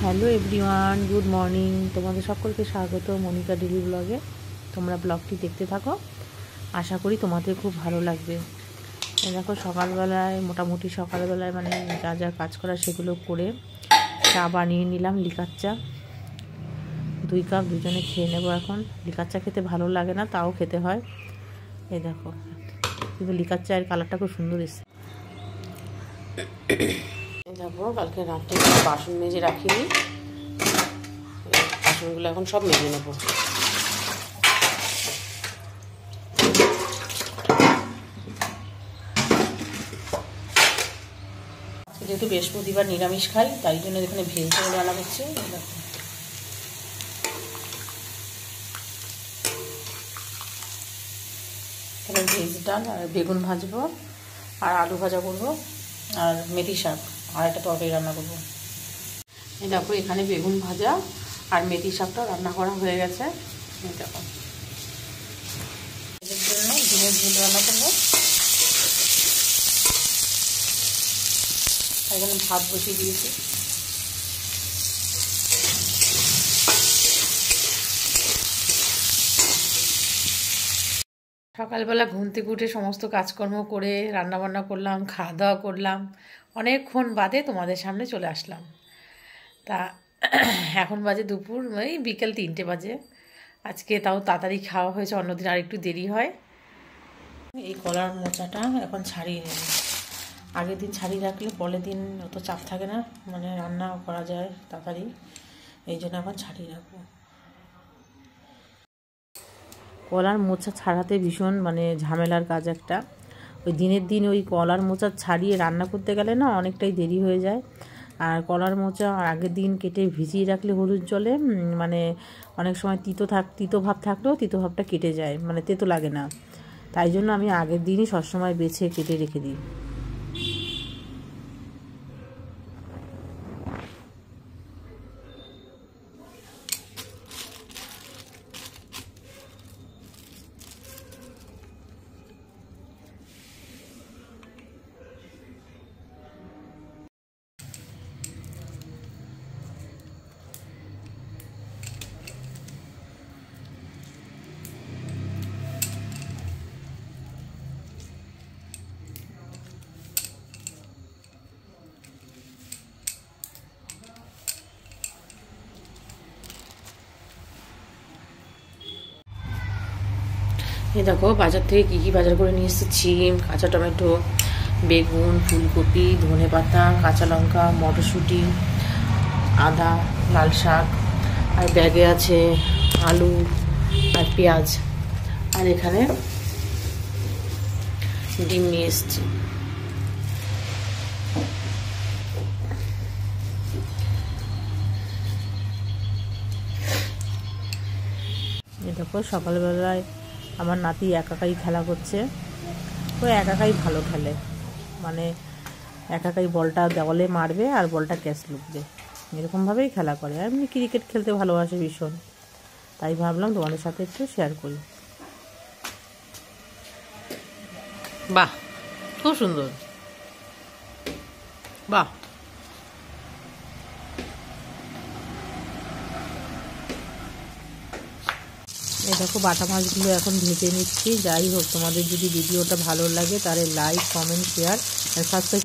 Hello everyone, good morning. তোমাদের সকলকে স্বাগত মনিকা ডেলি ব্লগে। তোমরা ব্লগটি দেখতে থাকো, আশা করি তোমাদের খুব ভালো লাগবে। দেখো সকালবেলায় মোটামুটি সকালবেলায় মানে যা যা কাজ করা সেগুলো করে চা বানিয়ে নিলাম, লিকার চা 2 কাপ, দুজনে খেয়ে নেবো। এখন লিকার চা খেতে ভালো লাগে না, তাও খেতে হয়। এই দেখো, কিন্তু লিকার চায়ের কালারটা খুব সুন্দর এসেছে। দেখো কালকে রাত্রে বাসন মেজে রাখিনি, বাসনগুলো এখন সব মেজে নেব। যেহেতু বৃহস্পতিবার নিরামিষ খাই, তাই জন্য এখানে ভেজ ডাল রান্না করছি। দেখো এখানে ভেজ ডাল আর বেগুন ভাজবো, আর আলু ভাজা করবো, আর মেথি শাক আর একটা তরকারি রান্না করবো। এই দেখো এখানে বেগুন ভাজা আর মেথি শাকটা রান্না করা হয়ে গেছে। দেখো এর জন্য ডিমের ঝোল রান্না করবো। এখানে ভাত বসিয়ে দিয়েছি। সকালবেলা ঘুম থেকে উঠে সমস্ত কাজকর্ম করে রান্নাবান্না করলাম, খাওয়া দাওয়া করলাম, অনেকক্ষণ বাদে তোমাদের সামনে চলে আসলাম। তা এখন বাজে দুপুর ওই বিকেল 3টে বাজে। আজকে তাও তাড়াতাড়ি খাওয়া হয়েছে, অন্যদিন আর একটু দেরি হয়। এই কলার মোচাটা এখন ছাড়িয়ে নেব। আগের দিন ছাড়িয়ে রাখলে পরের দিন অত চাপ থাকে না, মানে রান্না করা যায় তাড়াতাড়ি, এই জন্য এখন ছাড়িয়ে রাখবো। কলার মোচা ছাড়াতে ভীষণ মানে ঝামেলার কাজ একটা। ওই দিনের দিন ওই কলার মোচা ছাড়িয়ে রান্না করতে গেলে না অনেকটাই দেরি হয়ে যায়। আর কলার মোচা আগের দিন কেটে ভিজিয়ে রাখলে হলুদ জলে মানে অনেক সময় তিতো ভাব থাকলেও তিতো ভাবটা কেটে যায়, মানে তেতো লাগে না। তাই জন্য আমি আগের দিনই সবসময় বেছে কেটে রেখে দিই। এই দেখো বাজার থেকে কী কী বাজার করে নিয়ে এসেছি। শিম, কাঁচা টমেটো, বেগুন, ফুলকপি, ধনেপাতা, কাঁচা লঙ্কা, মটরশুঁটি, আদা, লাল শাক, আর ব্যাগে আছে আলু আর পেঁয়াজ, আর এখানে ডিম নিয়ে এসেছি। এই দেখো সকালবেলায় আমার নাতি একাকাই খেলা করছে। ও একাকাই ভালো খেলে, মানে একাকাই বলটা দেওয়ালে মারবে আর বলটা ক্যাচ লুকবে, এরকমভাবেই খেলা করে। এমনি ক্রিকেট খেলতে ভালোবাসে ভীষণ, তাই ভাবলাম তোমাদের সাথে একটু শেয়ার করি। বাহ, খুব সুন্দর, বাহ। এই দেখো বাটা মাছগুলো এখন ভেজে নিচ্ছি। যাই হোক, তোমাদের যদি ভিডিওটা ভালো লাগে তাহলে লাইক, কমেন্ট, শেয়ার আর সাবস্ক্রাইব